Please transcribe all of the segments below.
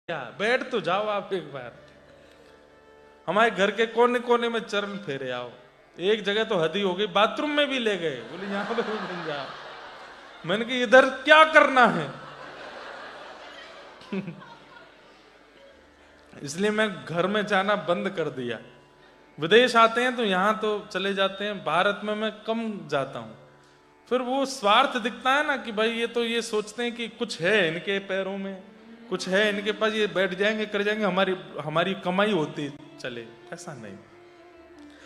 क्या बैठ तो जाओ आप एक बार, हमारे घर के कोने कोने में चरण फेरे आओ। एक जगह तो हद ही हो गई, बाथरूम में भी ले गए, बोले यहां पे भी बन जाओ। मैंने कहा इधर क्या करना है। इसलिए मैं घर में जाना बंद कर दिया। विदेश आते हैं तो यहां तो चले जाते हैं, भारत में मैं कम जाता हूं। फिर वो स्वार्थ दिखता है ना कि भाई ये तो ये सोचते हैं कि कुछ है इनके पैरों में, कुछ है इनके पास, ये बैठ जाएंगे कर जाएंगे, हमारी हमारी कमाई होती चले। ऐसा नहीं।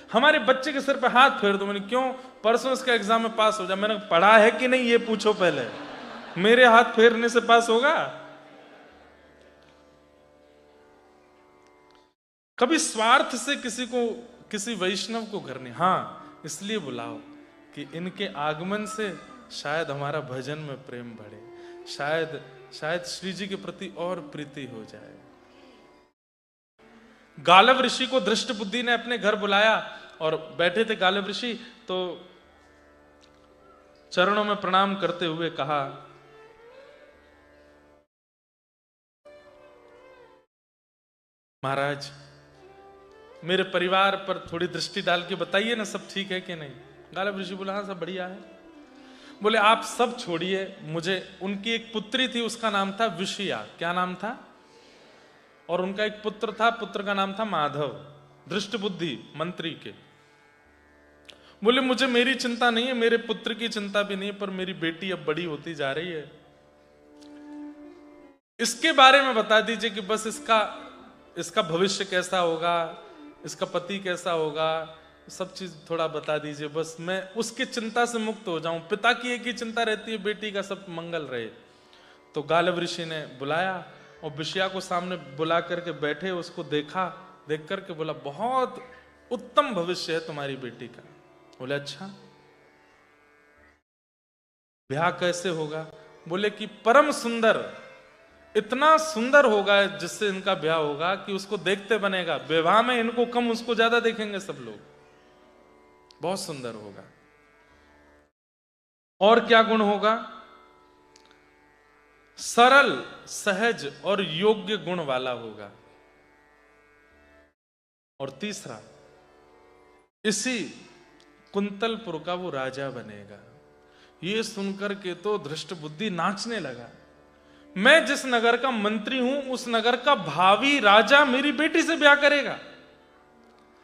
हमारे बच्चे के सिर पे हाथ फेर दो। मैंने क्यों, परसों इसका एग्जाम में पास हो जाए। मैंने पढ़ा है कि नहीं ये पूछो पहले, मेरे हाथ फेरने से पास होगा? कभी स्वार्थ से किसी को, किसी वैष्णव को घर नहीं। हाँ इसलिए बुलाओ कि इनके आगमन से शायद हमारा भजन में प्रेम बढ़े, शायद शायद श्री जी के प्रति और प्रीति हो जाए। गालव ऋषि को दृष्ट बुद्धि ने अपने घर बुलाया और बैठे थे गालव ऋषि, तो चरणों में प्रणाम करते हुए कहा, महाराज मेरे परिवार पर थोड़ी दृष्टि डाल के बताइए ना, सब ठीक है कि नहीं। गालव ऋषि बोला हाँ सब बढ़िया है। बोले आप सब छोड़िए, मुझे, उनकी एक पुत्री थी उसका नाम था विषया। क्या नाम था? और उनका एक पुत्र था, पुत्र का नाम था माधव, दृष्ट बुद्धि मंत्री के। बोले मुझे मेरी चिंता नहीं है, मेरे पुत्र की चिंता भी नहीं है, पर मेरी बेटी अब बड़ी होती जा रही है, इसके बारे में बता दीजिए कि बस इसका भविष्य कैसा होगा, इसका पति कैसा होगा, सब चीज थोड़ा बता दीजिए, बस मैं उसकी चिंता से मुक्त हो जाऊं। पिता की एक ही चिंता रहती है, बेटी का सब मंगल रहे। तो गालव ऋषि ने बुलाया और विषया को सामने बुला करके बैठे, उसको देखा, देख करके बोला बहुत उत्तम भविष्य है तुम्हारी बेटी का। बोले अच्छा ब्याह कैसे होगा? बोले कि परम सुंदर, इतना सुंदर होगा जिससे इनका ब्याह होगा कि उसको देखते बनेगा। विवाह में इनको कम उसको ज्यादा देखेंगे सब लोग, बहुत सुंदर होगा। और क्या गुण होगा? सरल सहज और योग्य गुण वाला होगा। और तीसरा, इसी कुंतलपुर का वो राजा बनेगा। ये सुनकर के तो धृष्ट बुद्धि नाचने लगा। मैं जिस नगर का मंत्री हूं उस नगर का भावी राजा मेरी बेटी से ब्याह करेगा?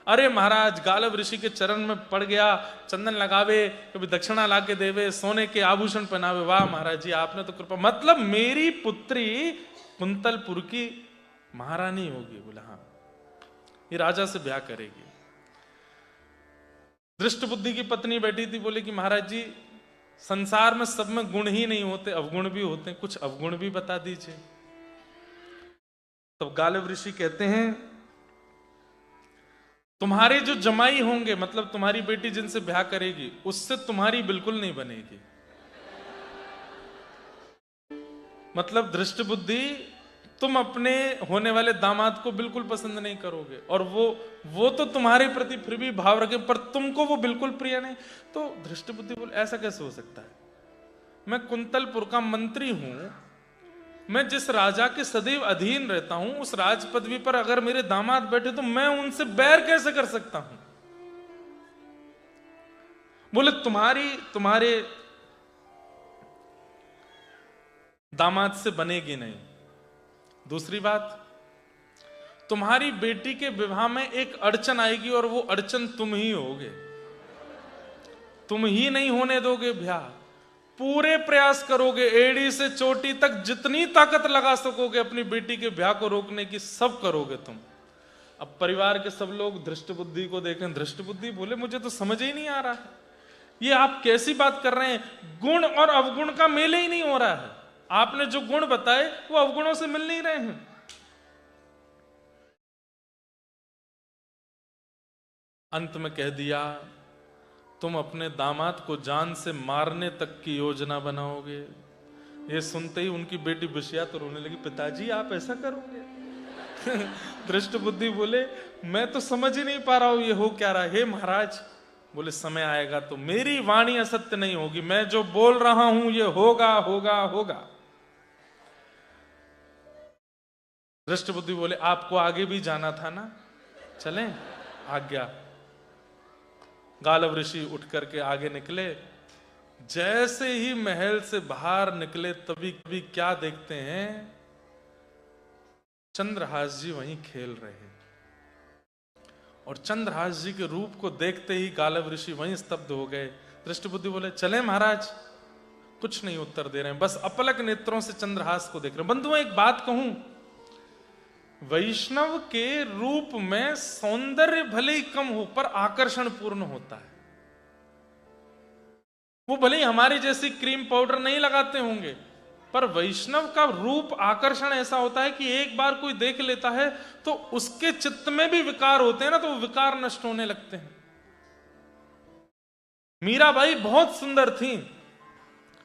अरे महाराज, गालव ऋषि के चरण में पड़ गया, चंदन लगावे, कभी दक्षिणा लाके देवे, सोने के आभूषण पहनावे। वाह महाराज जी आपने तो कृपा, मतलब मेरी पुत्री कुंतलपुर की महारानी होगी। बोला हाँ ये राजा से ब्याह करेगी। दृष्ट बुद्धि की पत्नी बैठी थी, बोले कि महाराज जी संसार में सब में गुण ही नहीं होते, अवगुण भी होते हैं, कुछ अवगुण भी बता दीजिए। तब गालव ऋषि कहते हैं तुम्हारे जो जमाई होंगे, मतलब तुम्हारी बेटी जिनसे ब्याह करेगी, उससे तुम्हारी बिल्कुल नहीं बनेगी। मतलब दृष्ट बुद्धि, तुम अपने होने वाले दामाद को बिल्कुल पसंद नहीं करोगे, और वो तो तुम्हारे प्रति फिर भी भाव रखे, पर तुमको वो बिल्कुल प्रिय नहीं। तो दृष्ट बुद्धि बोले ऐसा कैसे हो सकता है? मैं कुंतलपुर का मंत्री हूं, मैं जिस राजा के सदैव अधीन रहता हूं, उस राज पदवी पर अगर मेरे दामाद बैठे तो मैं उनसे बैर कैसे कर सकता हूं? बोले तुम्हारे दामाद से बनेगी नहीं। दूसरी बात, तुम्हारी बेटी के विवाह में एक अड़चन आएगी और वो अड़चन तुम ही होगे, तुम ही नहीं होने दोगे ब्याह। पूरे प्रयास करोगे, एड़ी से चोटी तक जितनी ताकत लगा सकोगे अपनी बेटी के ब्याह को रोकने की, सब करोगे तुम। अब परिवार के सब लोग दृष्ट बुद्धि को देखें। दृष्ट बुद्धि बोले मुझे तो समझ ही नहीं आ रहा है, ये आप कैसी बात कर रहे हैं? गुण और अवगुण का मेल ही नहीं हो रहा है। आपने जो गुण बताए वो अवगुणों से मिल नहीं रहे हैं। अंत में कह दिया तुम अपने दामाद को जान से मारने तक की योजना बनाओगे। ये सुनते ही उनकी बेटी विषया तो रोने लगी, पिताजी आप ऐसा करोगे? दृष्ट बुद्धि बोले मैं तो समझ ही नहीं पा रहा हूं ये हो क्या रहा है। हे महाराज, बोले समय आएगा तो मेरी वाणी असत्य नहीं होगी, मैं जो बोल रहा हूं ये होगा होगा होगा। दृष्टबुद्धि बोले आपको आगे भी जाना था ना, चलें? आज्ञा। गालव ऋषि उठ करके आगे निकले। जैसे ही महल से बाहर निकले तभी कभी क्या देखते हैं, चंद्रहास जी वहीं खेल रहे हैं। और चंद्रहास जी के रूप को देखते ही गालव ऋषि वहीं स्तब्ध हो गए। दृष्टबुद्धि बोले चले महाराज। कुछ नहीं उत्तर दे रहे हैं, बस अपलक नेत्रों से चंद्रहास को देख रहे हैं। बंधुओं एक बात कहूं, वैष्णव के रूप में सौंदर्य भले ही कम हो पर आकर्षण पूर्ण होता है। वो भले ही हमारी जैसी क्रीम पाउडर नहीं लगाते होंगे, पर वैष्णव का रूप आकर्षण ऐसा होता है कि एक बार कोई देख लेता है तो उसके चित्त में भी विकार होते हैं ना, तो वो विकार नष्ट होने लगते हैं। मीराबाई बहुत सुंदर थी,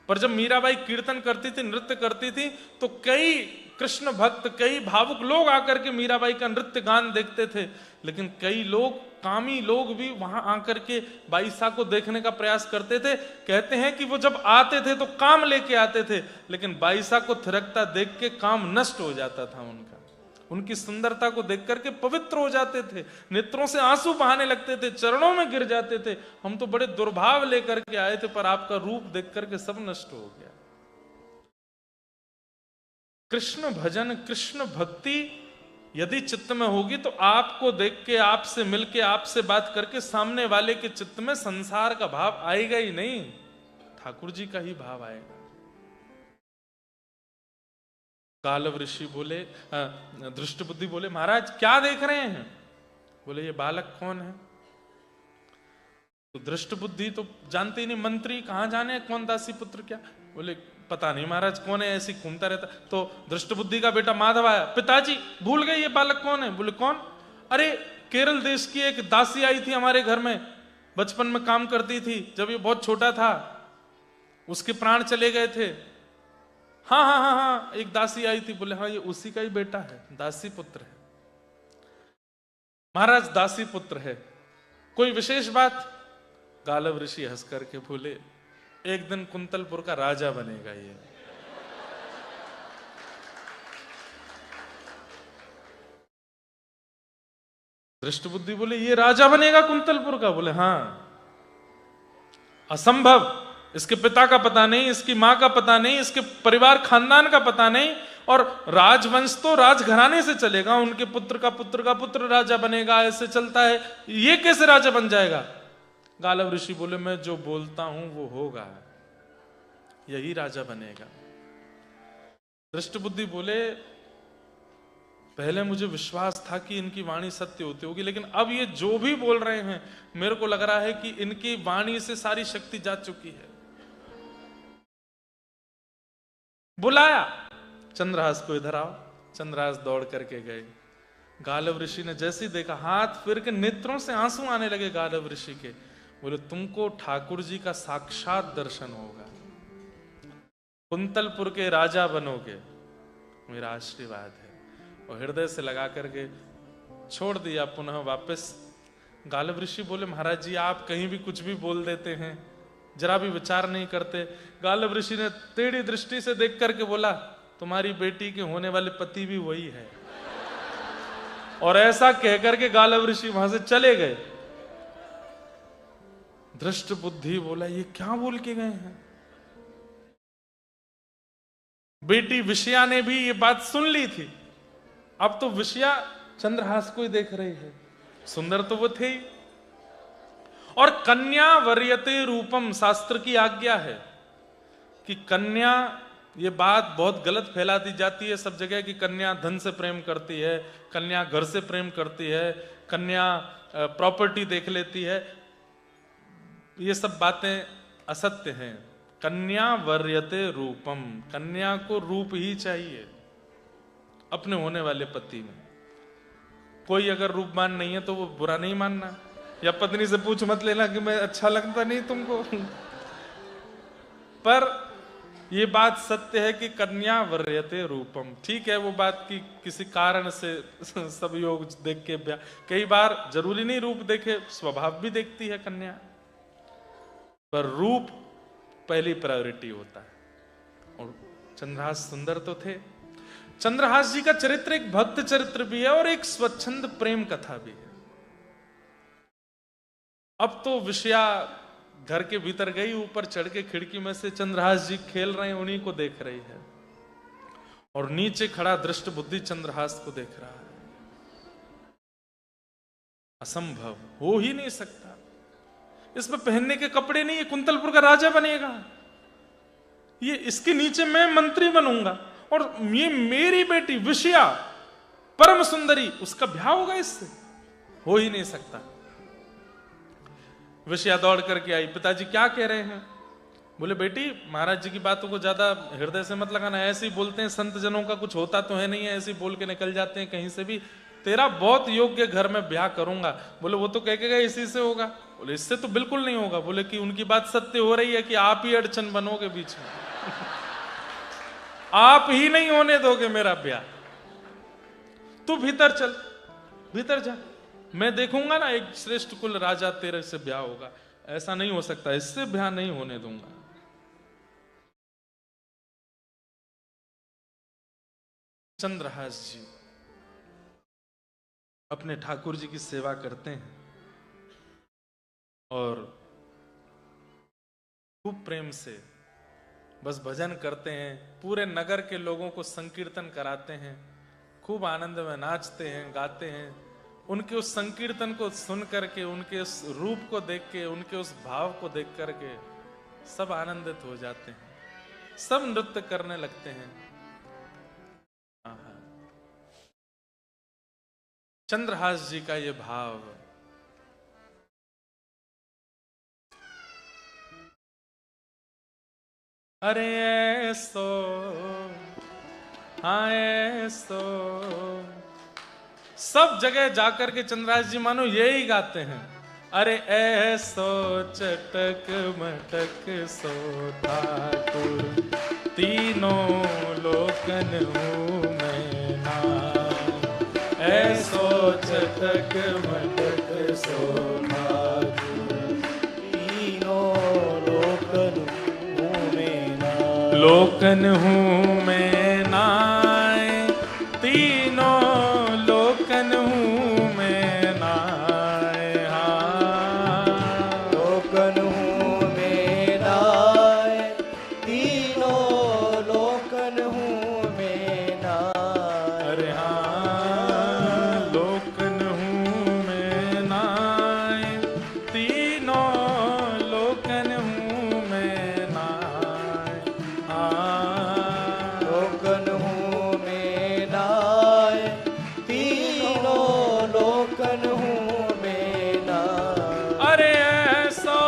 पर जब मीराबाई कीर्तन करती थी, नृत्य करती थी, तो कई कृष्ण भक्त, कई भावुक लोग आकर के मीराबाई का नृत्य गान देखते थे। लेकिन कई लोग, कामी लोग भी वहां आकर के बाईसा को देखने का प्रयास करते थे। कहते हैं कि वो जब आते थे तो काम लेके आते थे, लेकिन बाईसा को थिरकता देख के काम नष्ट हो जाता था उनका। उनकी सुंदरता को देख करके पवित्र हो जाते थे, नेत्रों से आंसू बहाने लगते थे, चरणों में गिर जाते थे। हम तो बड़े दुर्भाव लेकर के आए थे, पर आपका रूप देख करके सब नष्ट हो गया। कृष्ण भजन, कृष्ण भक्ति यदि चित्त में होगी तो आपको देख के, आपसे मिलके, आपसे बात करके सामने वाले के चित्त में संसार का भाव आएगा ही नहीं, ठाकुर जी का ही भाव आएगा। गालव ऋषि बोले, दृष्टबुद्धि बोले महाराज क्या देख रहे हैं? बोले ये बालक कौन है? तो दृष्टबुद्धि तो जानते ही नहीं, मंत्री कहां जाने कौन दासी पुत्र क्या। बोले पता नहीं महाराज कौन है, ऐसी घूमता रहता। तो दृष्टबुद्धि का बेटा माधव आया, पिताजी भूल गए ये बालक कौन है? बोले कौन? अरे केरल देश की एक दासी आई थी हमारे घर में, बचपन में काम करती थी, जब ये बहुत छोटा था उसके प्राण चले गए थे। हाँ हाँ हाँ हाँ, एक दासी आई थी। बोले हाँ ये उसी का ही बेटा है, दासी पुत्र है। महाराज दासी पुत्र है, कोई विशेष बात? गालव ऋषि हंस करके बोले एक दिन कुंतलपुर का राजा बनेगा ये। दृष्टबुद्धि बोले ये राजा बनेगा कुंतलपुर का? बोले हाँ। असंभव, इसके पिता का पता नहीं, इसकी मां का पता नहीं, इसके परिवार खानदान का पता नहीं, और राजवंश तो राजघराने से चलेगा, उनके पुत्र का पुत्र का पुत्र राजा बनेगा, ऐसे चलता है, ये कैसे राजा बन जाएगा? गालव ऋषि बोले मैं जो बोलता हूं वो होगा, यही राजा बनेगा। दृष्टबुद्धि बोले पहले मुझे विश्वास था कि इनकी वाणी सत्य होती होगी, लेकिन अब ये जो भी बोल रहे हैं मेरे को लग रहा है कि इनकी वाणी से सारी शक्ति जा चुकी है। बुलाया चंद्रहास को, इधर आओ। चंद्रहास दौड़ करके गए। गालव ऋषि ने जैसे ही देखा, हाथ फिर के नेत्रों से आंसू आने लगे गालव ऋषि के। बोले तुमको ठाकुर जी का साक्षात दर्शन होगा, कुंतलपुर के राजा बनोगे, मेरा आशीर्वाद है। और हृदय से लगा करके छोड़ दिया पुनः वापस। गालव ऋषि बोले महाराज जी आप कहीं भी कुछ भी बोल देते हैं, जरा भी विचार नहीं करते। गालव ऋषि ने टेढ़ी दृष्टि से देख करके बोला तुम्हारी बेटी के होने वाले पति भी वही है। और ऐसा कहकर के गालव ऋषि वहां से चले गए। दृष्टबुद्धि बोला ये क्या बोल के गए हैं? बेटी विषया ने भी ये बात सुन ली थी, अब तो विषया चंद्रहास को ही देख रही है, सुंदर तो वो थे ही। और कन्या वर्यते रूपम, शास्त्र की आज्ञा है कि कन्या, ये बात बहुत गलत फैला दी जाती है सब जगह कि कन्या धन से प्रेम करती है, कन्या घर से प्रेम करती है, कन्या प्रॉपर्टी देख लेती है। ये सब बातें असत्य हैं। कन्या वर्यते रूपम, कन्या को रूप ही चाहिए अपने होने वाले पति में। कोई अगर रूपवान नहीं है तो वो बुरा नहीं मानना, या पत्नी से पूछ मत लेना कि मैं अच्छा लगता नहीं तुमको। पर ये बात सत्य है कि कन्या वर्यते रूपम। ठीक है वो बात की किसी कारण से सब योग देख के, कई बार जरूरी नहीं रूप देखे, स्वभाव भी देखती है कन्या, पर रूप पहली प्रायोरिटी होता है। और चंद्रहास सुंदर तो थे। चंद्रहास जी का चरित्र एक भक्त चरित्र भी है और एक स्वच्छंद प्रेम कथा भी है। अब तो विषया घर के भीतर गई, ऊपर चढ़ के खिड़की में से चंद्रहास जी खेल रहे हैं, उन्हीं को देख रही है और नीचे खड़ा दृष्ट बुद्धि चंद्रहास को देख रहा है। असंभव, हो ही नहीं सकता, इसमें पहनने के कपड़े नहीं, ये कुंतलपुर का राजा बनेगा, ये इसके नीचे मैं मंत्री बनूंगा और ये मेरी बेटी विषया परम सुंदरी, उसका ब्याह होगा इससे, हो ही नहीं सकता। विषया दौड़ करके आई, पिताजी क्या कह रहे हैं? बोले बेटी महाराज जी की बातों को ज्यादा हृदय से मत लगाना, ऐसे ही बोलते हैं, संत जनों का कुछ होता तो है नहीं है, ऐसे ही बोल के निकल जाते हैं कहीं से भी, तेरा बहुत योग्य घर में ब्याह करूंगा। बोले वो तो कह के गए इसी से होगा। बोले इससे तो बिल्कुल नहीं होगा। बोले कि उनकी बात सत्य हो रही है कि आप ही अड़चन बनोगे बीच में आप ही नहीं होने दोगे मेरा ब्याह। तू भीतर चल, भीतर जा, मैं देखूंगा ना एक श्रेष्ठ कुल राजा तेरे से ब्याह होगा। ऐसा नहीं हो सकता, इससे ब्याह नहीं होने दूंगा। चंद्रहास जी अपने ठाकुर जी की सेवा करते हैं और खूब प्रेम से बस भजन करते हैं, पूरे नगर के लोगों को संकीर्तन कराते हैं, खूब आनंद में नाचते हैं, गाते हैं। उनके उस संकीर्तन को सुन करके, उनके उस रूप को देख के, उनके उस भाव को देख करके सब आनंदित हो जाते हैं, सब नृत्य करने लगते हैं। चंद्रहास जी का ये भाव, अरे ऐसो हाँ ऐसो, सब जगह जाकर के चंद्रहास जी मानो यही गाते हैं, अरे ऐसो चटक मटक सो ठाकुर, तीनों लोकन हूँ मैं ना, ऐसो चटक मटक सो ठाकुर, तीनों लोकन हूँ मैं ना, लोकन हूँ मैं नाय, तीनों लोकन हूँ मैं नाय, हाँ लोकन हूँ मैं नाय, तीनों लोकन हूँ मैं नाय, अरे हाँ लोकन हूँ मैं नाय, तीनों लोकन हूँ मैं नाय, हाँ लोकन हूँ मैं नाय, तीनों लोकन हूँ मैं नाय। अरे ऐसो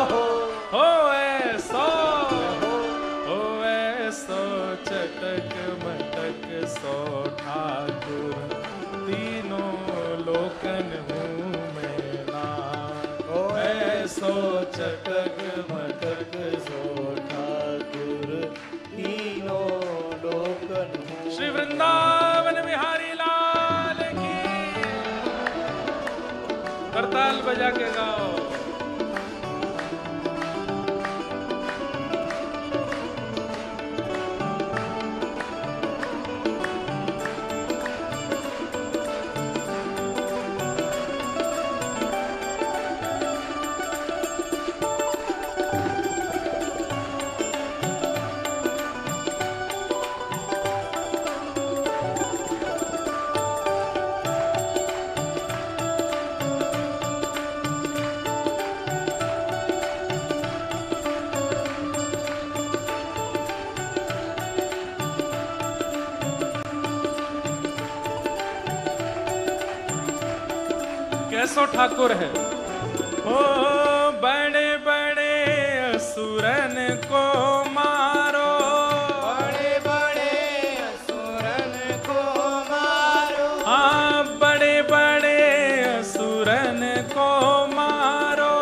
हो ऐसो हो ऐसो चटक मटक सो ठाकुर, तीनों लोकन हूँ मैं ना, ओ ऐसो चटक मटक सो ठाकुर, तीनों लोकन हूँ। श्री वृंदावन बिहारी लाल की, करताल बजा के गाओ। कैसो ठाकुर है, ओ बड़े बड़े असुरन को मारो, बड़े बड़े असुरन को मारो, हाँ बड़े बड़े असुरन को मारो,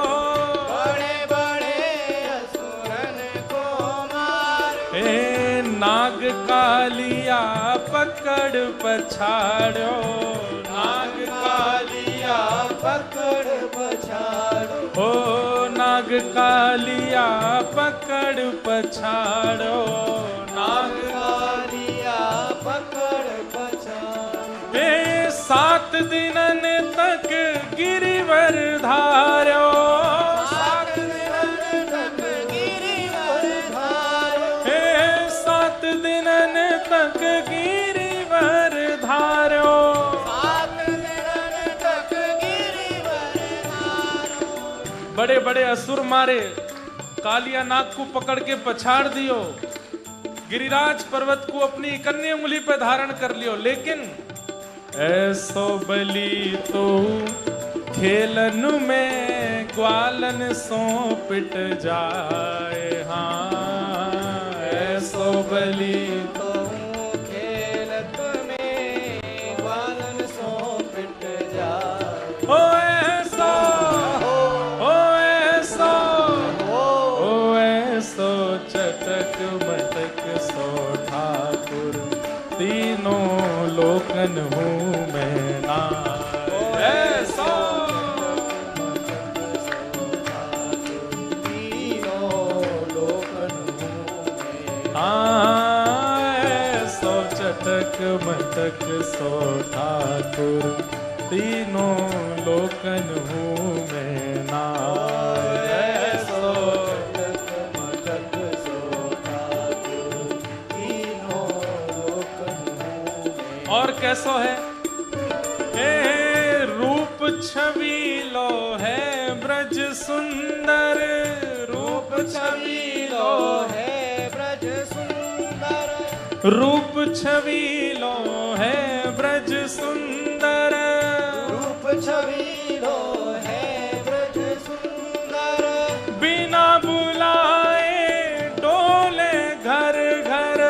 बड़े बड़े असुरन को मारो, ए नाग कालिया पकड़ पछाड़ो, नाग कालिया पकड़ पछाड़ो, ओ नाग कालिया पकड़ पछाड़ो, नाग कालिया पकड़ सात दिनन तक गिरिवर धार्यो, सात दिनन तक गिरिवर धार्यो, हे सात दिनन तक गिरिवर धार्यो, सात दिनन तक गिरिवर धार्यो। बड़े बड़े असुर मारे, कालिया नाग को पकड़ के पछाड़ दियो, गिरिराज पर्वत को अपनी इकन्नी उंगली पे धारण कर लियो, लेकिन ऐसो बली तो खेलन में ग्वालन सो पिट जाए। हाँ ऐसो बली तो खेलत में ग्वालन सो पिट जाए। ओ ऐसो, ओ ऐसो, ओ ऐसो चटक मटक सो ठाकुर, तीनों लोकन हूँ मैं ना। ऐसो ऐसो चटक मटक सो ठाकुर, तीनों लोकन हूँ मैं ना। ऐसो और कैसो है, हे रूप छबीलो है ब्रज सुंदर, रूप छबीलो है, है ब्रज सुंदर, रूप छबीलो है ब्रज सुंदर, रूप छबीलो है ब्रज सुंदर, बिना बुलाए डोले घर घर,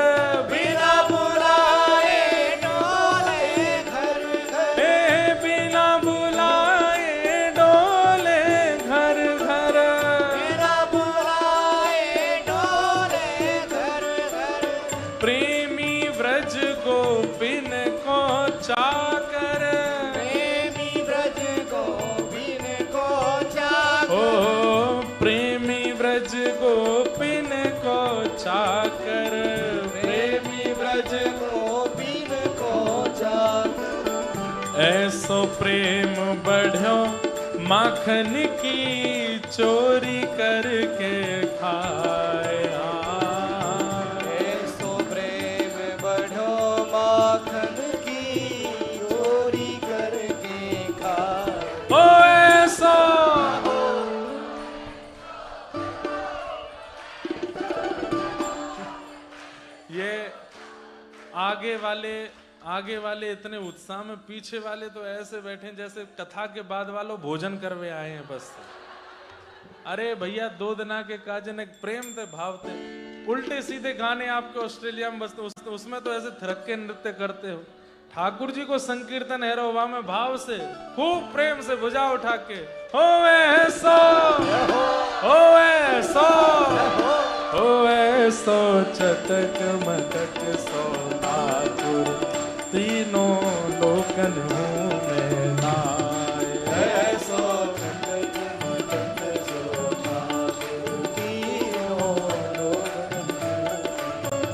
बिना बुलाए डोले घर घर, हे बिना बुलाए डोले घर घर, बिना बुलाए डोले घर घर, प्रेमी व्रज गोपिन को चाकर, प्रेमी ब्रज गोपिन को ओ चाकर, प्रेमी व्रज गोपिन को चाकर, प्रेमी ब्रज गोपिन को चाकर। ऐसो प्रेम बढ़्यो माखन की चोरी करके खाए। ऐसो प्रेम बढ़ो माखन की चोरी करके खा। ओ ऐसो, ये आगे वाले इतने उत्साह में, पीछे वाले तो ऐसे बैठे जैसे कथा के बाद वालों भोजन करवे आए हैं बस। अरे भैया 2 दिना के काजन एक प्रेम थे, भाव थे, उल्टे सीधे गाने आपके ऑस्ट्रेलिया में बसते, उसमें तो ऐसे थिरक के नृत्य करते हो। ठाकुर जी को संकीर्तन है रोवा में भाव से, खूब प्रेम से भुजा उठा के, हो ऐसो, हो ऐसो, हो ऐसो चटक मटक सो ठाकुर, तीनों लोकन हूँ मैं नाय। ऐसो चटक मटक सो ठाकुर, तीनों लोकन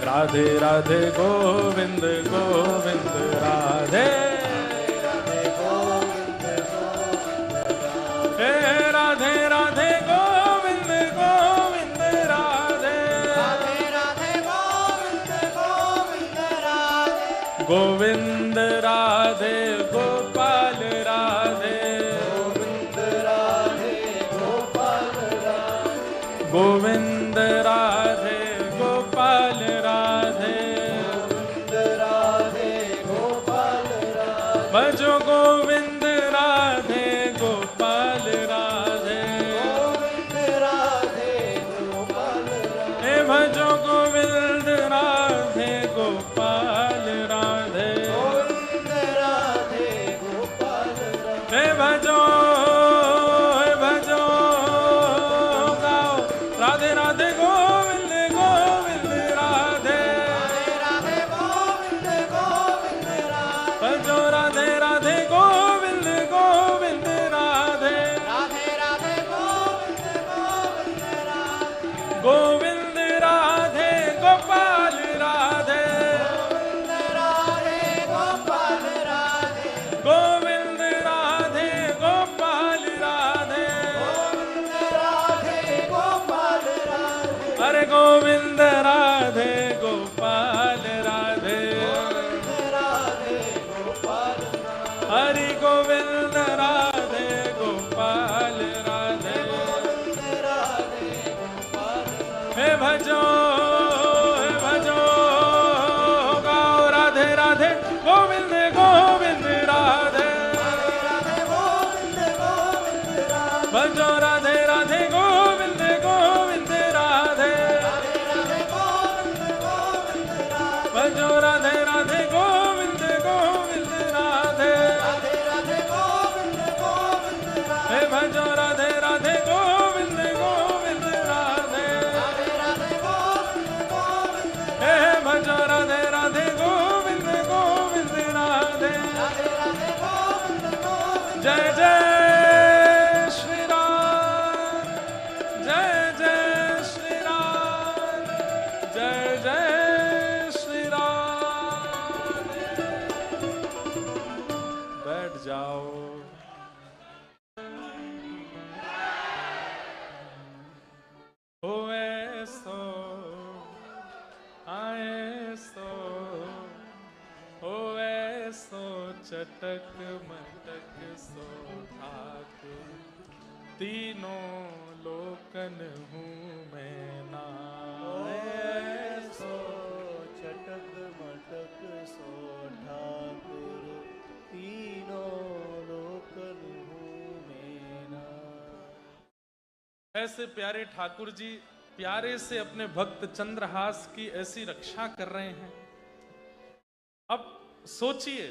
राधे राधे गोविंद गोविंद राधे, राधे गोविंद गोविंद राधे, हे राधे राधे गोविंद गोविंद राधे, राधे राधे गोविंद गोविंद राधे, गोविंद राधे गोपाल राधे, गोविंद राधे गोपाल राधे, गोविंद राधे गोपाल राधे, गोविंद राधे गोपाल राधे, भजो गोविंद राधे गोपाल राधे, गोविंद राधे गोपाल राधे, हे भजो गोविंद राधे गोपाल राधे, गोविंद राधे गोपाल राधे, हे भजो गाओ राधे राधे गोविंद गोविंद राधे, राधे राधे गोविंद गोविंद राधे, भजो राधे राधे गोविंद हरि गोविंद राधे गोपाल राधे हे भजो गाओ राधे राधे गोविंद गोविंद राधे भजो राधे राधे गोविंद गोविंद राधे भजो राधे राधे गोविंद गोविंद राधे हे भजो राधे राधे गोविंद गोविंद राधे हे भजो राधे राधे गोविंद गोविंद राधे जय जय श्री राम जय जय श्री राम जय जय श्री राम। बैठ जाओ। होए सो आए सो होए सो चटक मटक सो ठाकुर तीनों लोकन हूँ मैं नाए सो चटक मटक सो ठाकुर तीनों लोकन हूँ मेरा। ऐसे प्यारे ठाकुर जी प्यारे से अपने भक्त चंद्रहास की ऐसी रक्षा कर रहे हैं। अब सोचिए,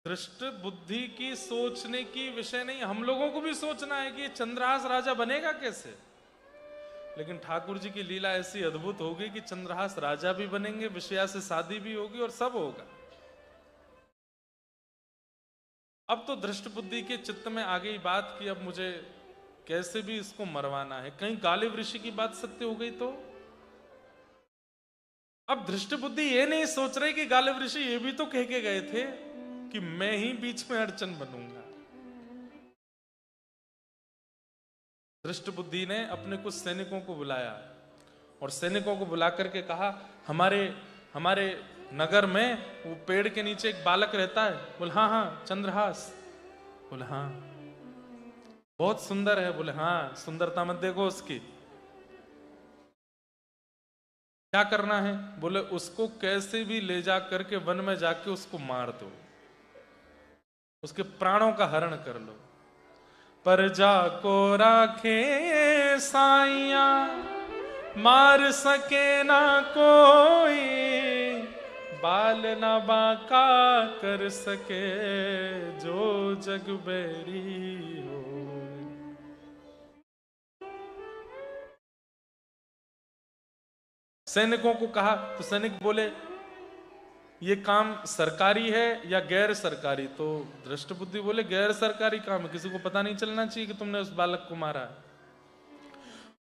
दृष्ट बुद्धि की सोचने की विषय नहीं, हम लोगों को भी सोचना है कि चंद्रहास राजा बनेगा कैसे। लेकिन ठाकुर जी की लीला ऐसी अद्भुत होगी कि चंद्रहास राजा भी बनेंगे, विषया से शादी भी होगी और सब होगा। अब तो दृष्ट बुद्धि के चित्त में आ गई बात कि अब मुझे कैसे भी इसको मरवाना है। कहीं गालिब ऋषि की बात सत्य हो गई तो अब दृष्ट बुद्धि ये नहीं सोच रहे कि गालिब ऋषि ये भी तो कह के गए थे कि मैं ही बीच में अड़चन बनूंगा। दृष्ट बुद्धि ने अपने कुछ सैनिकों को बुलाया और सैनिकों को बुला करके कहा, हमारे नगर में वो पेड़ के नीचे एक बालक रहता है। बोले हाँ हाँ चंद्रहास। बोले हाँ बहुत सुंदर है। बोले हाँ सुंदरता मत देखो उसकी, क्या करना है। बोले उसको कैसे भी ले जा करके वन में जाके उसको मार दो, उसके प्राणों का हरण कर लो। पर जाको राखे साइया मार सके ना कोई, बाल ना बाका कर सके जो जग बैरी हो। सैनिकों को कहा तो सैनिक बोले ये काम सरकारी है या गैर सरकारी। तो दृष्ट बुद्धि बोले गैर सरकारी काम है, किसी को पता नहीं चलना चाहिए कि तुमने उस बालक को मारा है।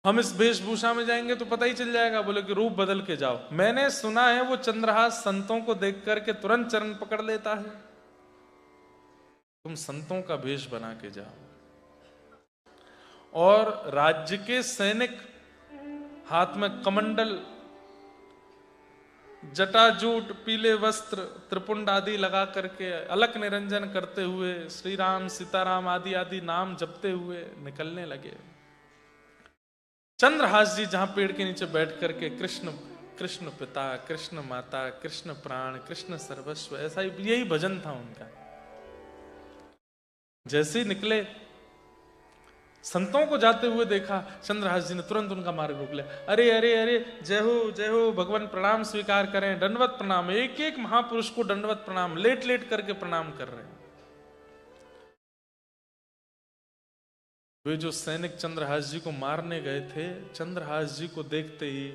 हम इस वेशभूषा में जाएंगे तो पता ही चल जाएगा। बोले कि रूप बदल के जाओ। मैंने सुना है वो चंद्रहास संतों को देख करके तुरंत चरण पकड़ लेता है, तुम संतों का वेश बना के जाओ। और राज्य के सैनिक हाथ में कमंडल, जटाजूट, पीले वस्त्र, त्रिपुंड आदि लगा करके अलक निरंजन करते हुए श्री राम सीताराम आदि आदि नाम जपते हुए निकलने लगे। चंद्रहास जी जहां पेड़ के नीचे बैठ करके कृष्ण कृष्ण पिता, कृष्ण माता, कृष्ण प्राण, कृष्ण सर्वस्व, ऐसा ही यही भजन था उनका। जैसे ही निकले, संतों को जाते हुए देखा, चंद्रहास जी ने तुरंत उनका मार्ग रोक लिया। अरे अरे अरे जय हो भगवान, प्रणाम स्वीकार करें, दंडवत प्रणाम। एक एक महापुरुष को दंडवत प्रणाम, लेट लेट करके प्रणाम कर रहे हैं। वे जो सैनिक चंद्रहास जी को मारने गए थे, चंद्रहास जी को देखते ही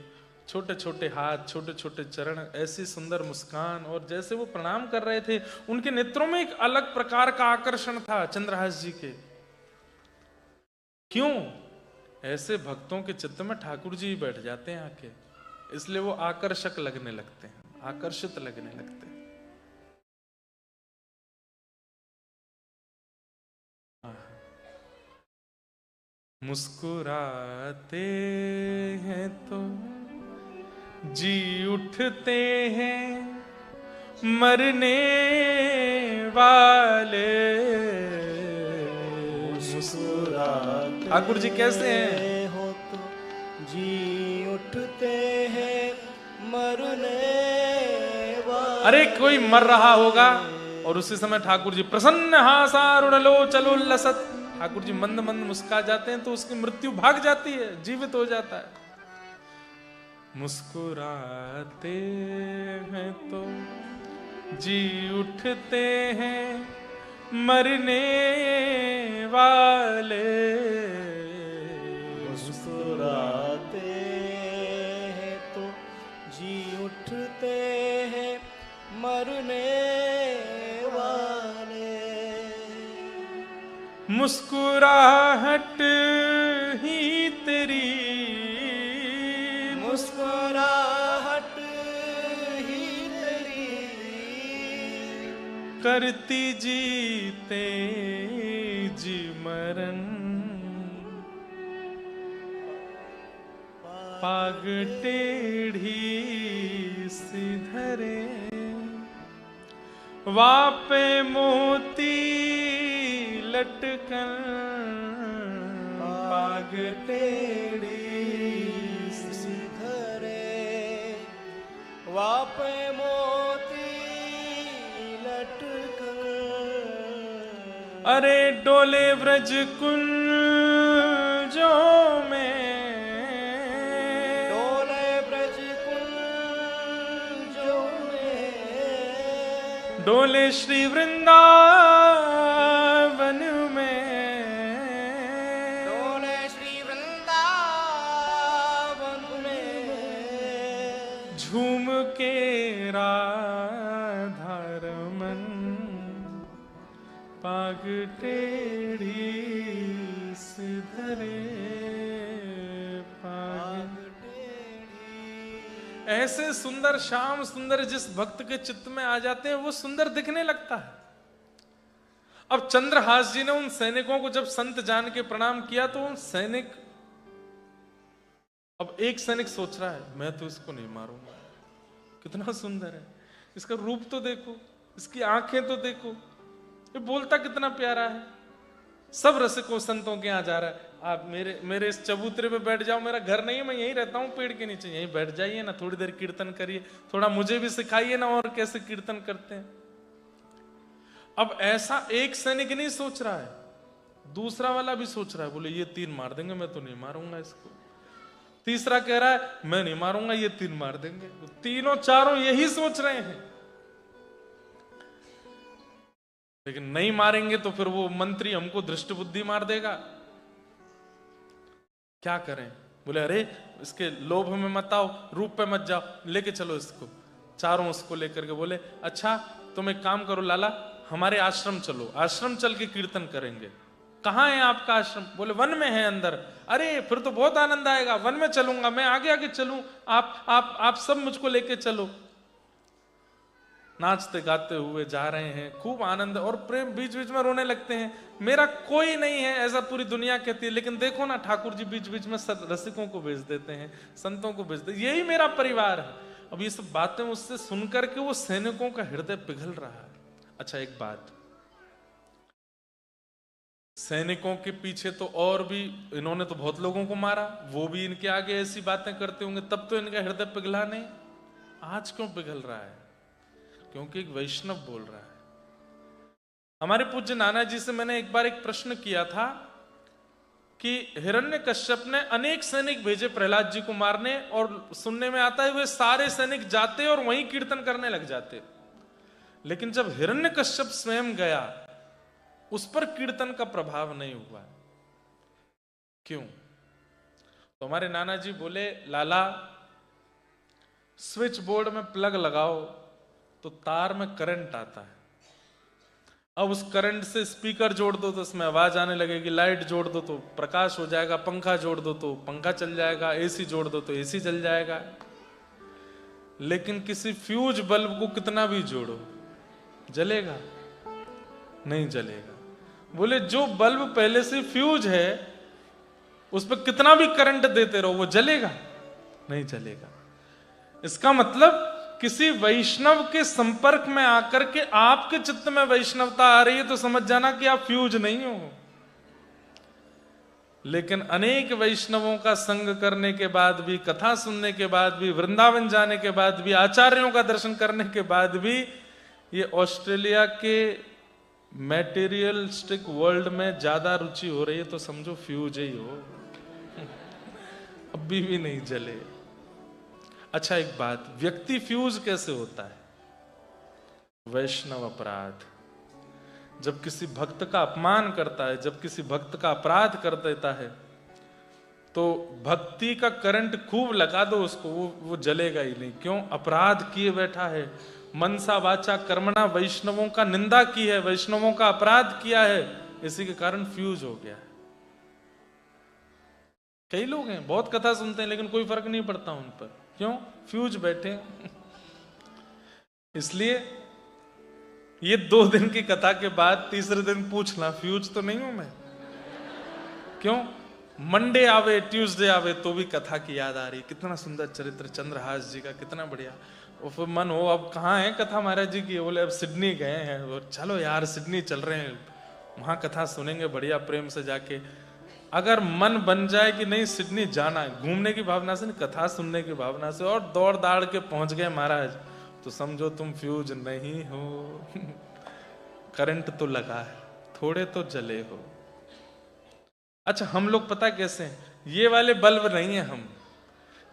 छोटे छोटे हाथ, छोटे छोटे चरण, ऐसी सुंदर मुस्कान, और जैसे वो प्रणाम कर रहे थे उनके नेत्रों में एक अलग प्रकार का आकर्षण था चंद्रहास जी के। क्यों? ऐसे भक्तों के चित्त में ठाकुर जी बैठ जाते हैं आके, इसलिए वो आकर्षक लगने लगते हैं, आकर्षित लगने लगते हैं। मुस्कुराते हैं तो जी उठते हैं, मरने वाले। मुस्कुराते ठाकुर जी कैसे हैं? हो तो जी उठते हैं मरने वाले। अरे कोई मर रहा होगा और उसी समय ठाकुर जी प्रसन्न हासारुणलो चलो लसत, ठाकुर जी मंद मंद मुस्कुरा जाते हैं तो उसकी मृत्यु भाग जाती है, जीवित हो जाता है। मुस्कुराते हैं तो जी उठते हैं मरने वाले। मुस्कुराते हैं तो जी उठते हैं मरने वाले। मुस्कुराहट ही तेरी, मुस्कुराहट ही तेरी करती जीते जी मरण। पाग टेढ़ी सिधरे वापे मोती लटकन। पाग टेढ़ी सिधरे वापे मोती लटकन। अरे डोले व्रज कुंजों में, डोले ब्रज कुंजों में। डोले श्री वृंदावन में, डोले श्री वृंदावन में। झूम के राधा रमन। पाग टेढ़ी सिधरे पाग। ऐसे सुंदर श्याम सुंदर जिस भक्त के चित्त में आ जाते हैं वो सुंदर दिखने लगता है। अब चंद्रहास जी ने उन सैनिकों को जब संत जान के प्रणाम किया तो उन सैनिक, अब एक सैनिक सोच रहा है मैं तो इसको नहीं मारूंगा, कितना सुंदर है, इसका रूप तो देखो, इसकी आंखें तो देखो, ये बोलता कितना प्यारा है। सब रसिकों संतों के यहाँ जा रहा है, आप मेरे इस चबूतरे पे बैठ जाओ, मेरा घर नहीं है, मैं यहीं रहता हूँ पेड़ के नीचे, यहीं बैठ जाइए ना, थोड़ी देर कीर्तन करिए, थोड़ा मुझे भी सिखाइए ना और कैसे कीर्तन करते हैं। अब ऐसा एक सैनिक नहीं सोच रहा है, दूसरा वाला भी सोच रहा है, बोले ये 3 मार देंगे, मैं तो नहीं मारूंगा इसको। तीसरा कह रहा है मैं नहीं मारूंगा, ये 3 मार देंगे। तीनों चारों यही सोच रहे हैं, लेकिन नहीं मारेंगे तो फिर वो मंत्री हमको दृष्टि बुद्धि मार देगा, क्या करें। बोले अरे इसके लोभ में मत आओ, रूप पे मत जाओ, लेके चलो इसको। चारों उसको लेकर के बोले अच्छा तुम एक काम करो लाला, हमारे आश्रम चलो, आश्रम चल के कीर्तन करेंगे। कहाँ है आपका आश्रम? बोले वन में है अंदर। अरे फिर तो बहुत आनंद आएगा, वन में चलूंगा, मैं आगे आगे चलूं, आप सब मुझको लेके चलो। नाचते गाते हुए जा रहे हैं, खूब आनंद और प्रेम, बीच बीच में रोने लगते हैं, मेरा कोई नहीं है ऐसा पूरी दुनिया कहती है, लेकिन देखो ना ठाकुर जी बीच बीच में रसिकों को भेज देते हैं, संतों को भेज देते, यही मेरा परिवार है। अब ये सब बातें उससे सुनकर के वो सैनिकों का हृदय पिघल रहा है। अच्छा एक बात, सैनिकों के पीछे तो और भी इन्होंने तो बहुत लोगों को मारा, वो भी इनके आगे ऐसी बातें करते होंगे, तब तो इनका हृदय पिघला नहीं। आज क्यों पिघल रहा है? क्योंकि एक वैष्णव बोल रहा है। हमारे पूज्य नाना जी से मैंने एक बार एक प्रश्न किया था कि हिरण्यकश्यप ने अनेक सैनिक भेजे प्रहलाद जी को मारने, और सुनने में आता है वे सारे सैनिक जाते और वहीं कीर्तन करने लग जाते, लेकिन जब हिरण्यकश्यप स्वयं गया उस पर कीर्तन का प्रभाव नहीं हुआ, क्यों? तो हमारे नाना जी बोले लाला स्विच बोर्ड में प्लग लगाओ तो तार में करंट आता है, अब उस करंट से स्पीकर जोड़ दो तो उसमें आवाज आने लगेगी, लाइट जोड़ दो तो प्रकाश हो जाएगा, पंखा जोड़ दो तो पंखा चल जाएगा, एसी जोड़ दो तो एसी चल जाएगा। लेकिन किसी फ्यूज बल्ब को कितना भी जोड़ो जलेगा? नहीं जलेगा। बोले जो बल्ब पहले से फ्यूज है उस पर कितना भी करंट देते रहो वो जलेगा? नहीं जलेगा। इसका मतलब किसी वैष्णव के संपर्क में आकर के आपके चित्त में वैष्णवता आ रही है तो समझ जाना कि आप फ्यूज नहीं हो। लेकिन अनेक वैष्णवों का संग करने के बाद भी, कथा सुनने के बाद भी, वृंदावन जाने के बाद भी, आचार्यों का दर्शन करने के बाद भी ये ऑस्ट्रेलिया के मैटेरियलिस्टिक वर्ल्ड में ज्यादा रुचि हो रही है तो समझो फ्यूज ही हो। अभी भी नहीं जले। अच्छा एक बात, व्यक्ति फ्यूज कैसे होता है? वैष्णव अपराध। जब किसी भक्त का अपमान करता है, जब किसी भक्त का अपराध कर देता है, तो भक्ति का करंट खूब लगा दो उसको, वो जलेगा ही नहीं। क्यों? अपराध किए बैठा है, मनसा वाचा कर्मणा वैष्णवों का निंदा की है, वैष्णवों का अपराध किया है, इसी के कारण फ्यूज हो गया है। कई लोग हैं बहुत कथा सुनते हैं लेकिन कोई फर्क नहीं पड़ता उन पर। क्यों? फ्यूज बैठे। इसलिए ये 2 दिन की कथा के बाद तीसरे दिन पूछना फ्यूज तो नहीं हूं मैं। क्यों? मंडे आवे ट्यूसडे आवे तो भी कथा की याद आ रही। कितना सुंदर चरित्र चंद्रहास जी का, कितना बढ़िया। और फिर मन हो अब कहाँ है कथा महाराज जी की? बोले अब सिडनी गए हैं। और चलो यार सिडनी चल रहे हैं, वहां कथा सुनेंगे बढ़िया प्रेम से जाके। अगर मन बन जाए कि नहीं सिडनी जाना है, घूमने की भावना से नहीं, कथा सुनने की भावना से, और दौड़ दाड़ के पहुंच गए महाराज, तो समझो तुम फ्यूज नहीं हो। करंट तो लगा है, थोड़े तो जले हो। अच्छा हम लोग पता कैसे हैं? ये वाले बल्ब नहीं है हम,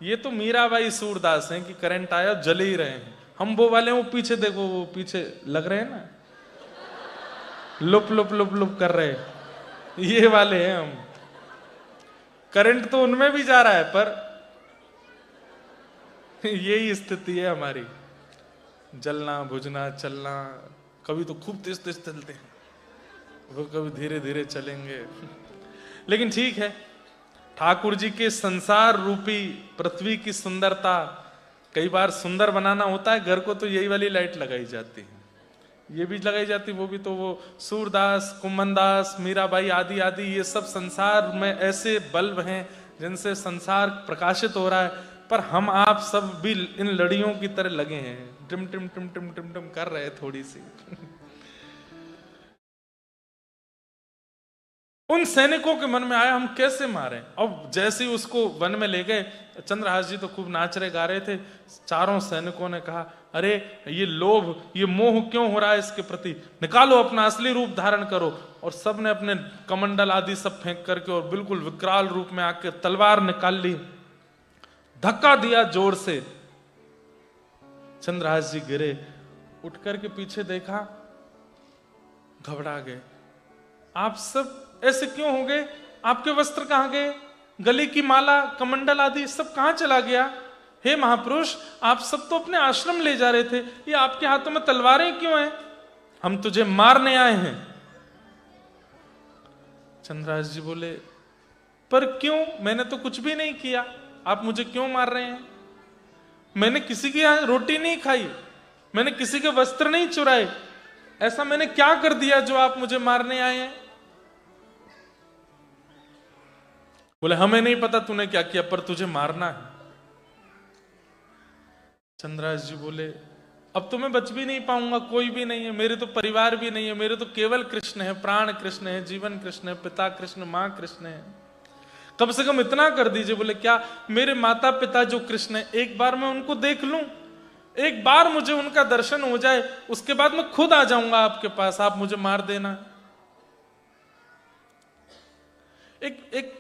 ये तो मीराबाई सूरदास हैं कि करंट आया जले ही रहे हैं। हम वो वाले, वो पीछे देखो, वो पीछे लग रहे हैं ना, लुप लुप लुप लुप कर रहे, ये वाले हैं हम। करंट तो उनमें भी जा रहा है, पर यही स्थिति है हमारी। जलना बुझना चलना, कभी तो खूब तेज तेज चलते हैं, वो कभी धीरे धीरे चलेंगे। लेकिन ठीक है, ठाकुर जी के संसार रूपी पृथ्वी की सुंदरता, कई बार सुंदर बनाना होता है घर को, तो यही वाली लाइट लगाई जाती है, ये भी लगाई जाती, वो भी। तो वो सूरदास, कुम्भनदास, मीराबाई आदि आदि, ये सब संसार में ऐसे बल्ब हैं जिनसे संसार प्रकाशित हो रहा है। पर हम आप सब भी इन लड़ियों की तरह लगे हैं, टिम टिम टिम टिम टिम टिम कर रहे थोड़ी सी। उन सैनिकों के मन में आया हम कैसे मारें। अब जैसे ही उसको वन में ले गए, चंद्रहास जी तो खूब नाच रहे गा रहे थे। चारों सैनिकों ने कहा अरे ये लोभ, ये मोह क्यों हो रहा है इसके प्रति, निकालो अपना असली रूप धारण करो। और सब ने अपने कमंडल आदि सब फेंक करके और बिल्कुल विकराल रूप में आके तलवार निकाल ली, धक्का दिया जोर से। चंद्रहास जी गिरे, उठ करके पीछे देखा, घबरा गए। आप सब ऐसे क्यों हो गए? आपके वस्त्र कहां गए? गले की माला, कमंडल आदि सब कहां चला गया? हे महापुरुष, आप सब तो अपने आश्रम ले जा रहे थे, ये आपके हाथों में तलवारें क्यों हैं? हम तुझे मारने आए हैं। चंद्रहास जी बोले पर क्यों? मैंने तो कुछ भी नहीं किया, आप मुझे क्यों मार रहे हैं? मैंने किसी की यहां रोटी नहीं खाई, मैंने किसी के वस्त्र नहीं चुराए, ऐसा मैंने क्या कर दिया जो आप मुझे मारने आए हैं? बोले हमें नहीं पता तूने क्या किया, पर तुझे मारना है। चंद्रहास जी बोले अब तो मैं बच भी नहीं पाऊंगा, कोई भी नहीं है, मेरे तो परिवार भी नहीं है, मेरे तो केवल कृष्ण है, प्राण कृष्ण है, जीवन कृष्ण है, पिता कृष्ण, मां कृष्ण है, कम से कम इतना कर दीजिए। बोले क्या? मेरे माता पिता जो कृष्ण है, एक बार मैं उनको देख लूं, एक बार मुझे उनका दर्शन हो जाए, उसके बाद मैं खुद आ जाऊंगा आपके पास, आप मुझे मार देना। एक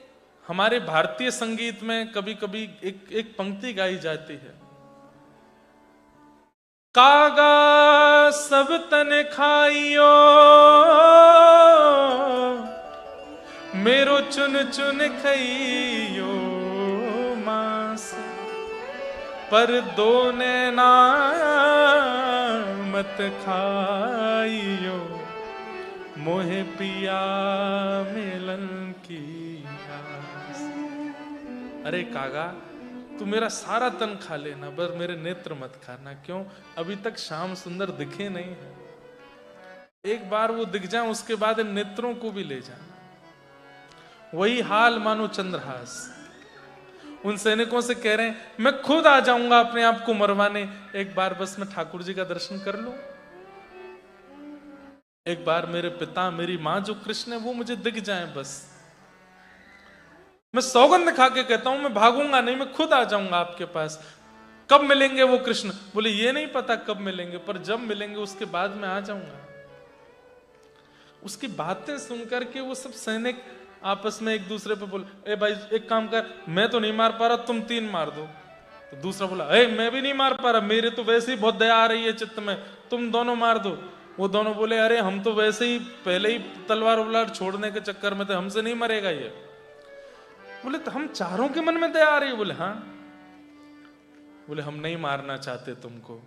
हमारे भारतीय संगीत में कभी कभी एक पंक्ति गाई जाती है, कागा सब तन खाइयो, मेरो चुन चुन खइयो मांस, पर दो नैना मत खाइयो, मोहे पिया मिलन की आस। अरे कागा, तू मेरा सारा तन खा लेना, बस मेरे नेत्र मत खाना। क्यों? अभी तक श्याम सुंदर दिखे नहीं है, एक बार वो दिख जाए उसके बाद इन नेत्रों को भी ले जाना। वही हाल मानो चंद्रहास। उन सैनिकों से कह रहे हैं मैं खुद आ जाऊंगा अपने आप को मरवाने, एक बार बस मैं ठाकुर जी का दर्शन कर लूं, एक बार मेरे पिता मेरी मां जो कृष्ण है वो मुझे दिख जाए बस। मैं सौगंध खा के कहता हूं मैं भागूंगा नहीं, मैं खुद आ जाऊंगा आपके पास। कब मिलेंगे वो कृष्ण? बोले ये नहीं पता कब मिलेंगे, पर जब मिलेंगे उसके बाद मैं आ जाऊंगा। उसकी बातें सुनकर के वो सब सैनिक आपस में एक दूसरे पे बोले, ए भाई एक काम कर, मैं तो नहीं मार पा रहा, तुम 3 मार दो। तो दूसरा बोला, ए मैं भी नहीं मार पा रहा, मेरे तो वैसे ही बहुत दया आ रही है चित्त में, तुम दोनों मार दो। वो दोनों बोले, अरे हम तो वैसे ही पहले ही तलवार उलवार छोड़ने के चक्कर में थे, हमसे नहीं मरेगा ये। बोले तो हम चारों के मन में दया आ रही है? बोले हाँ। बोले हम नहीं मारना चाहते तुमको,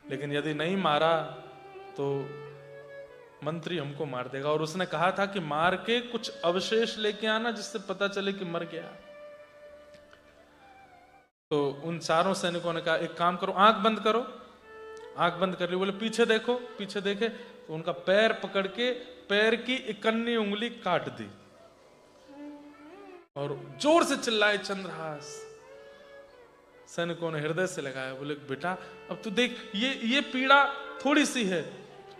लेकिन यदि नहीं मारा तो मंत्री हमको मार देगा, और उसने कहा था कि मार के कुछ अवशेष लेके आना जिससे पता चले कि मर गया। तो उन चारों सैनिकों ने कहा एक काम करो, आंख बंद करो। आंख बंद कर ली। बोले पीछे देखो। पीछे देखे तो उनका पैर पकड़ के पैर की 51 उंगली काट दी और जोर से चिल्लाए चंद्रहास। सैनिकों ने हृदय से लगाया। बोले बेटा अब तू देख, ये पीड़ा थोड़ी सी है,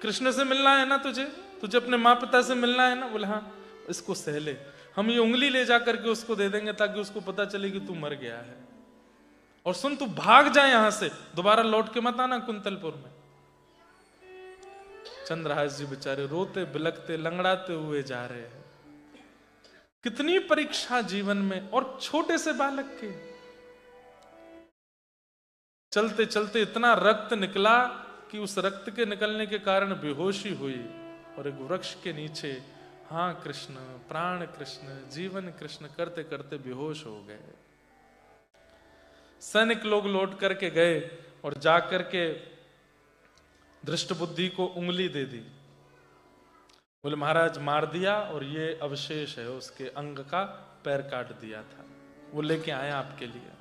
कृष्ण से मिलना है ना तुझे अपने माँ पिता से मिलना है ना। बोले हाँ, इसको सह ले, हम ये उंगली ले जा करके उसको दे देंगे ताकि उसको पता चले कि तू मर गया है। और सुन, तू भाग जा यहां से, दोबारा लौट के मत आना कुंतलपुर में। चंद्रहास जी बेचारे रोते बिलखते लंगड़ाते हुए जा रहे हैं। कितनी परीक्षा जीवन में, और छोटे से बालक के। चलते चलते इतना रक्त निकला कि उस रक्त के निकलने के कारण बेहोशी हुई और एक वृक्ष के नीचे हाँ कृष्ण, प्राण कृष्ण, जीवन कृष्ण करते करते बेहोश हो गए। सैनिक लोग लौट करके गए और जाकर के दृष्ट बुद्धि को उंगली दे दी। बोले महाराज मार दिया और ये अवशेष है उसके अंग का, पैर काट दिया था, वो लेके आए आपके लिए।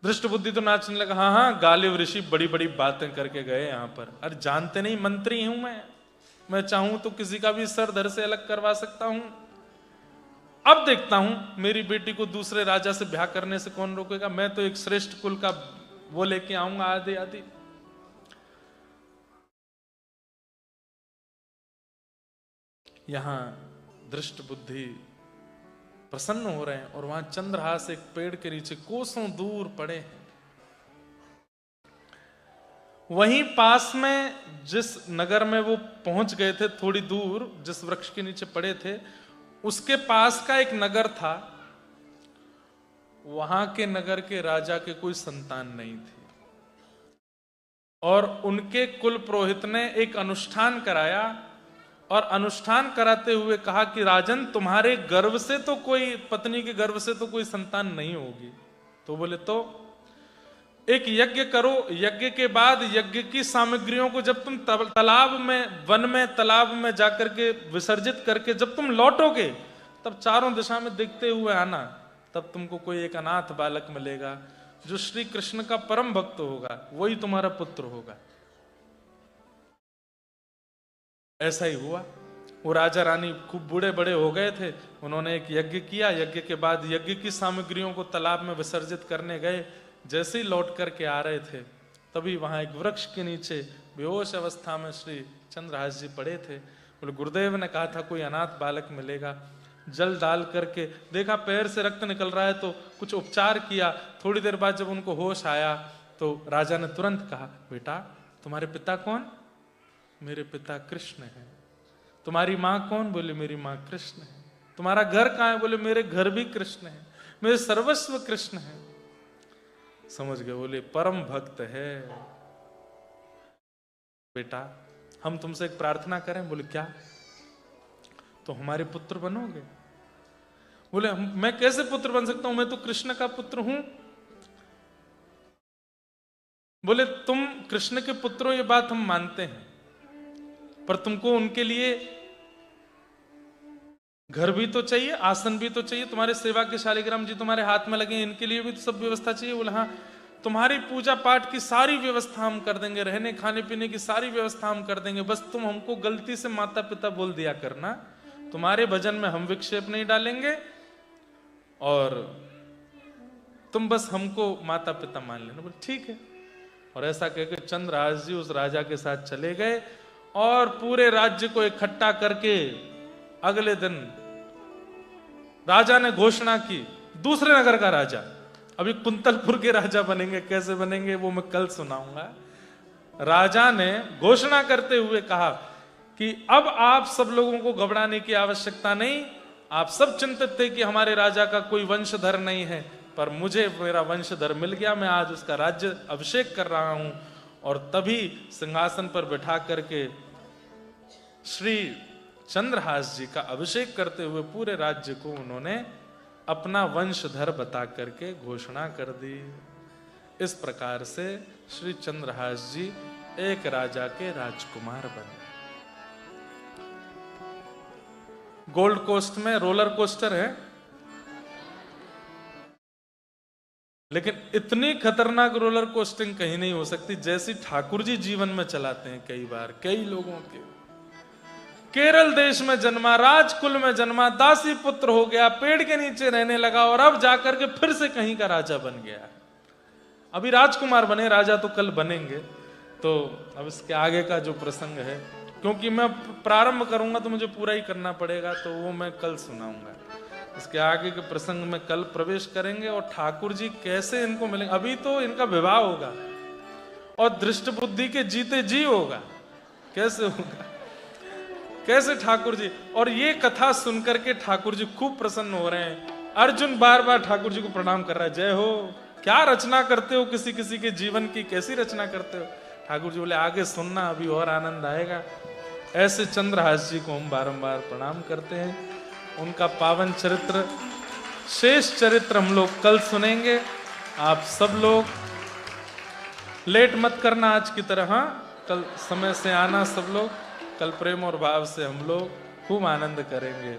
दृष्ट बुद्धि तो नाचने लगा, हाँ हाँ गालिब ऋषि बड़ी बड़ी बातें करके गए यहाँ पर। अरे जानते नहीं मंत्री हूं मैं चाहूं तो किसी का भी सर धड़ से अलग करवा सकता हूं। अब देखता हूं मेरी बेटी को दूसरे राजा से ब्याह करने से कौन रोकेगा, मैं तो एक श्रेष्ठ कुल का वो लेके आऊंगा आदि आदि। यहां दृष्ट बुद्धि प्रसन्न हो रहे हैं और वहां चंद्रहास एक पेड़ के नीचे कोसों दूर पड़े हैं। वहीं पास में जिस नगर में वो पहुंच गए थे, थोड़ी दूर जिस वृक्ष के नीचे पड़े थे, उसके पास का एक नगर था। वहां के नगर के राजा के कोई संतान नहीं थी और उनके कुल पुरोहित ने एक अनुष्ठान कराया और अनुष्ठान कराते हुए कहा कि राजन तुम्हारे गर्भ से तो कोई, पत्नी के गर्भ से तो कोई संतान नहीं होगी। तो बोले तो एक यज्ञ करो, यज्ञ के बाद यज्ञ की सामग्रियों को जब तुम तालाब में, वन में तालाब में जाकर के विसर्जित करके जब तुम लौटोगे तब चारों दिशा में देखते हुए आना, तब तुमको कोई एक अनाथ बालक मिलेगा जो श्री कृष्ण का परम भक्त होगा, वही तुम्हारा पुत्र होगा। ऐसा ही हुआ। वो राजा रानी खूब बूढ़े बड़े हो गए थे, उन्होंने एक यज्ञ किया। यज्ञ के बाद यज्ञ की सामग्रियों को तालाब में विसर्जित करने गए। जैसे ही लौट करके आ रहे थे तभी वहां एक वृक्ष के नीचे बेहोश अवस्था में श्री चंद्रहास जी पड़े थे। बोले गुरुदेव ने कहा था कोई अनाथ बालक मिलेगा। जल डाल करके देखा पैर से रक्त निकल रहा है तो कुछ उपचार किया। थोड़ी देर बाद जब उनको होश आया तो राजा ने तुरंत कहा, बेटा तुम्हारे पिता कौन? मेरे पिता कृष्ण है। तुम्हारी माँ कौन? बोले मेरी माँ कृष्ण है। तुम्हारा घर कहाँ है? बोले मेरे घर भी कृष्ण है, मेरे सर्वस्व कृष्ण है। समझ गए? बोले परम भक्त है। बेटा हम तुमसे एक प्रार्थना करें। बोले क्या? तो हमारे पुत्र बनोगे? बोले मैं कैसे पुत्र बन सकता हूं, मैं तो कृष्ण का पुत्र हूं। बोले तुम कृष्ण के पुत्र हो ये बात हम मानते हैं, पर तुमको उनके लिए घर भी तो चाहिए, आसन भी तो चाहिए, तुम्हारे सेवा के शालिग्राम जी तुम्हारे हाथ में लगे, इनके लिए भी तो सब व्यवस्था चाहिए। बोले हाँ तुम्हारी पूजा पाठ की सारी व्यवस्था हम कर देंगे, रहने खाने पीने की सारी व्यवस्था हम कर देंगे, बस तुम हमको गलती से माता पिता बोल दिया करना, तुम्हारे भजन में हम विक्षेप नहीं डालेंगे और तुम बस हमको माता पिता मान लेना। बोले ठीक है। और ऐसा कहकर चंद्रहास जी उस राजा के साथ चले गए और पूरे राज्य को इकट्ठा करके अगले दिन राजा ने घोषणा की, दूसरे नगर का राजा, अभी कुंतलपुर के राजा बनेंगे, कैसे बनेंगे वो मैं कल सुनाऊंगा। राजा ने घोषणा करते हुए कहा कि अब आप सब लोगों को घबराने की आवश्यकता नहीं। आप सब चिंतित थे कि हमारे राजा का कोई वंशधर नहीं है, पर मुझे मेरा वंशधर मिल गया। मैं आज उसका राज्य अभिषेक कर रहा हूं। और तभी सिंहासन पर बैठा करके श्री चंद्रहास जी का अभिषेक करते हुए पूरे राज्य को उन्होंने अपना वंशधर बता करके घोषणा कर दी। इस प्रकार से श्री चंद्रहास जी एक राजा के राजकुमार बने। गोल्ड कोस्ट में रोलर कोस्टर है, लेकिन इतनी खतरनाक रोलर कोस्टिंग कहीं नहीं हो सकती जैसी ठाकुर जी जीवन में चलाते हैं। कई बार कई लोगों के, केरल देश में जन्मा, राजकुल में जन्मा, दासी पुत्र हो गया, पेड़ के नीचे रहने लगा और अब जाकर के फिर से कहीं का राजा बन गया। अभी राजकुमार बने, राजा तो कल बनेंगे। तो अब इसके आगे का जो प्रसंग है, क्योंकि मैं प्रारंभ करूंगा तो मुझे पूरा ही करना पड़ेगा, तो वो मैं कल सुनाऊंगा। इसके आगे के प्रसंग में कल प्रवेश करेंगे और ठाकुर जी कैसे इनको मिलेंगे। अभी तो इनका विवाह होगा और दृष्ट बुद्धि के जीते जी होगा। कैसे होगा, कैसे ठाकुर जी, और ये कथा सुनकर के ठाकुर जी खूब प्रसन्न हो रहे हैं। अर्जुन बार बार ठाकुर जी को प्रणाम कर रहा है, जय हो, क्या रचना करते हो किसी किसी के जीवन की, कैसी रचना करते हो। ठाकुर जी बोले आगे सुनना, अभी और आनंद आएगा। ऐसे चंद्रहास जी को हम बारंबार प्रणाम करते हैं। उनका पावन चरित्र, शेष चरित्र हम लोग कल सुनेंगे। आप सब लोग लेट मत करना आज की तरह, हाँ, कल समय से आना सब लोग। कल प्रेम और भाव से हम लोग खूब आनंद करेंगे।